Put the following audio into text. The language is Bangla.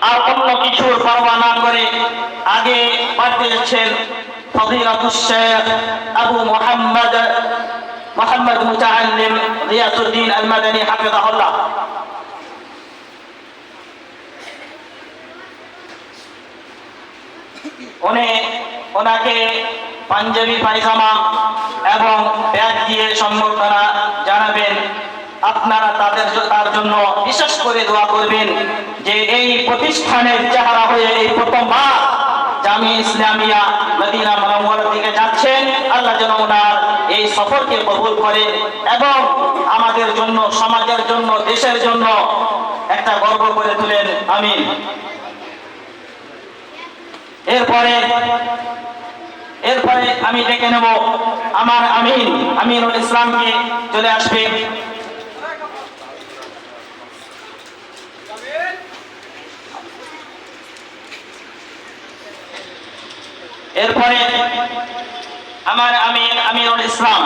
আর অন্য কিছুর পরোয়া না করে আগে পাঠিয়ে দিচ্ছেন ফজিলাতুশ শাইখ আবু মুহাম্মদ মুতাআল্লিম রিয়াজউদ্দিন আল মাদানী হাফিজাহুল্লাহ। ওনাকে পাঞ্জাবি পায়জামা এবং ব্যাগ দিয়ে সম্বর্ধনা জানাবেন। আপনারা তার জন্য বিশেষ করে দোয়া করবেন যে এই প্রতিষ্ঠানের চেহারা হয়ে এই প্রথমবার জামিয়া ইসলামিয়া মদিনা মুনাওয়ারার দিকে যাচ্ছেন। আল্লাহ যেন ওনার এই সফরকে কবুল করেন এবং আমাদের জন্য, সমাজের জন্য, দেশের জন্য একটা গর্ব করে তোলেন। আমিন। এরপরে আমি ডেকে নেব আমার আমিনুল ইসলামকে, চলে আসবে। এরপরে আমার আমিনুল ইসলাম